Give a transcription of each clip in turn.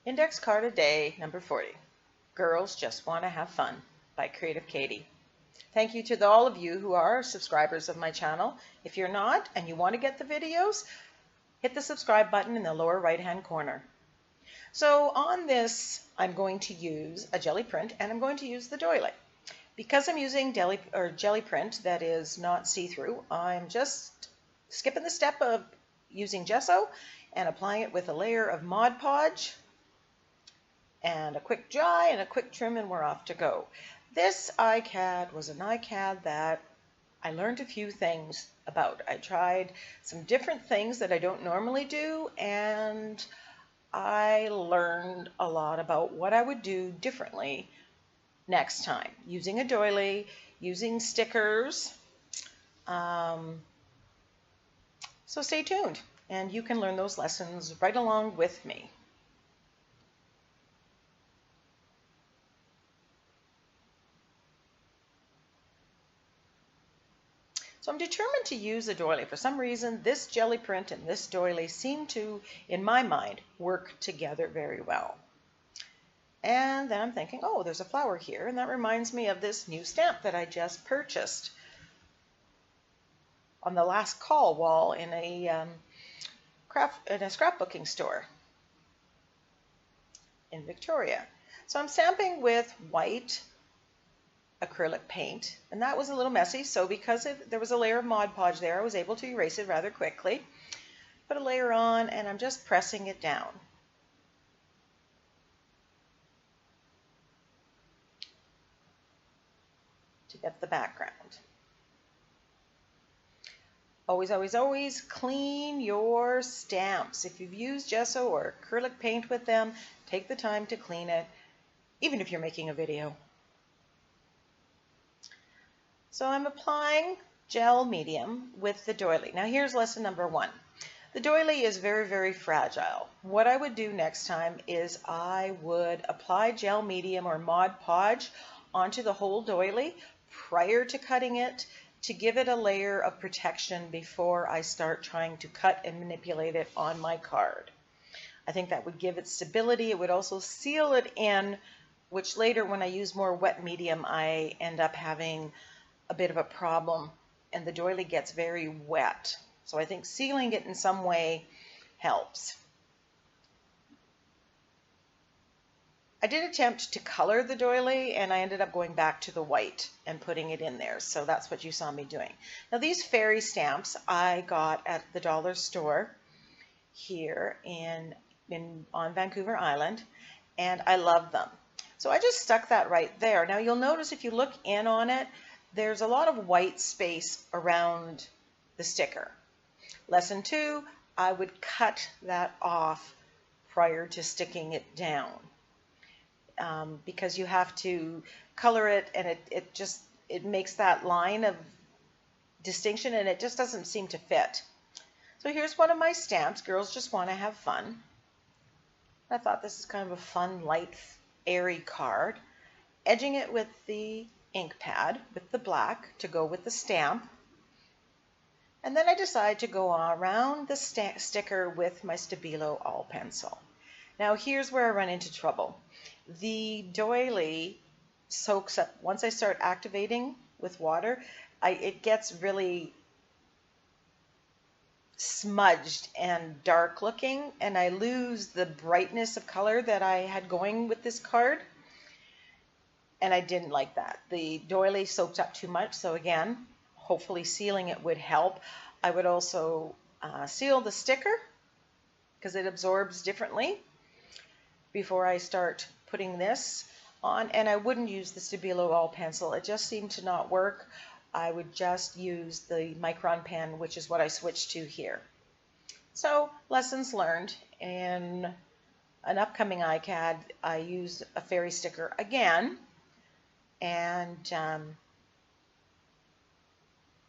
Index card a day, number 40. Girls Just Want to Have Fun by Creative Katie. Thank you to all of you who are subscribers of my channel. If you're not and you want to get the videos, hit the subscribe button in the lower right-hand corner. So on this, I'm going to use a jelly print and I'm going to use the doily. Because I'm using jelly print that is not see-through, I'm just skipping the step of using gesso and applying it with a layer of Mod Podge and a quick dry and a quick trim, and we're off to go. This ICAD was an ICAD that I learned a few things about. I tried some different things that I don't normally do, and I learned a lot about what I would do differently next time, using a doily, using stickers. So stay tuned, and you can learn those lessons right along with me. So I'm determined to use a doily. For some reason, this jelly print and this doily seem to, in my mind, work together very well. And then I'm thinking, oh, there's a flower here, and that reminds me of this new stamp that I just purchased on the last call wall in a scrapbooking store in Victoria. So I'm stamping with white acrylic paint, and that was a little messy, so because there was a layer of Mod Podge there, I was able to erase it rather quickly. Put a layer on, and I'm just pressing it down. To get the background. Always, always, always clean your stamps. If you've used gesso or acrylic paint with them, take the time to clean it, even if you're making a video. So I'm applying gel medium with the doily. Now here's lesson number 1. The doily is very, very fragile. What I would do next time is I would apply gel medium or Mod Podge onto the whole doily prior to cutting it to give it a layer of protection before I start trying to cut and manipulate it on my card. I think that would give it stability. It would also seal it in, which later when I use more wet medium, I end up having a bit of a problem and the doily gets very wet. So I think sealing it in some way helps. I did attempt to color the doily and I ended up going back to the white and putting it in there. So that's what you saw me doing. Now these fairy stamps I got at the dollar store here on Vancouver Island, and I love them. So I just stuck that right there. Now you'll notice if you look in on it, there's a lot of white space around the sticker. Lesson 2, I would cut that off prior to sticking it down because you have to color it, and it makes that line of distinction and it just doesn't seem to fit. So here's one of my stamps, Girls Just Want to Have Fun. I thought this is kind of a fun, light, airy card. Edging it with the ink pad with the black to go with the stamp, and then I decide to go around the sticker with my Stabilo all pencil. Now here's where I run into trouble. The doily soaks up. Once I start activating with water, it gets really smudged and dark looking, and I lose the brightness of color that I had going with this card. And I didn't like that. The doily soaked up too much, so again, hopefully sealing it would help. I would also seal the sticker because it absorbs differently before I start putting this on, and I wouldn't use the Stabilo all pencil. It just seemed to not work. I would just use the Micron pen, which is what I switched to here. So lessons learned. In an upcoming ICAD, I use a fairy sticker again, and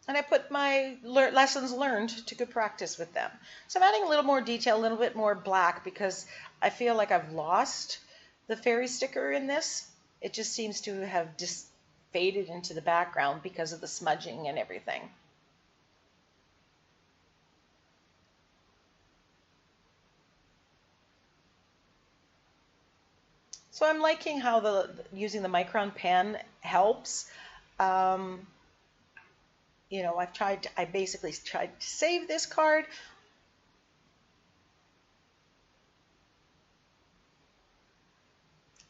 I put my lessons learned to good practice with them. So I'm adding a little more detail, a little bit more black, because I feel like I've lost the fairy sticker in this. It just seems to have just faded into the background because of the smudging and everything. So I'm liking how using the Micron pen helps. Um, I basically tried to save this card.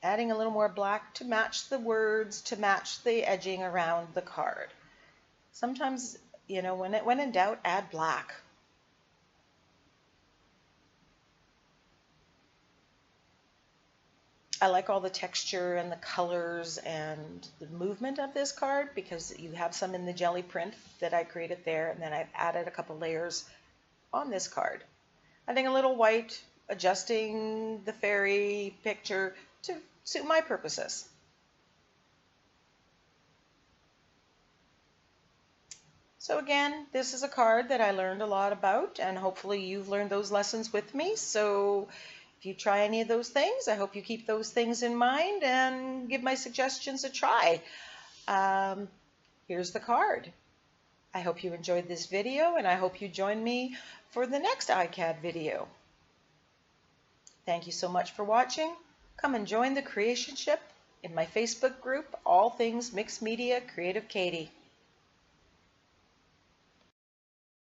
Adding a little more black to match the words, to match the edging around the card. Sometimes, when in doubt, add black. I like all the texture and the colors and the movement of this card because you have some in the jelly print that I created there, and then I've added a couple layers on this card. Adding a little white, adjusting the fairy picture to suit my purposes. So again, this is a card that I learned a lot about, and hopefully you've learned those lessons with me. So if you try any of those things, I hope you keep those things in mind and give my suggestions a try. Here's the card. I hope you enjoyed this video, and I hope you join me for the next ICAD video. Thank you so much for watching. Come and join the creationship in my Facebook group, All Things Mixed Media Creative Katie.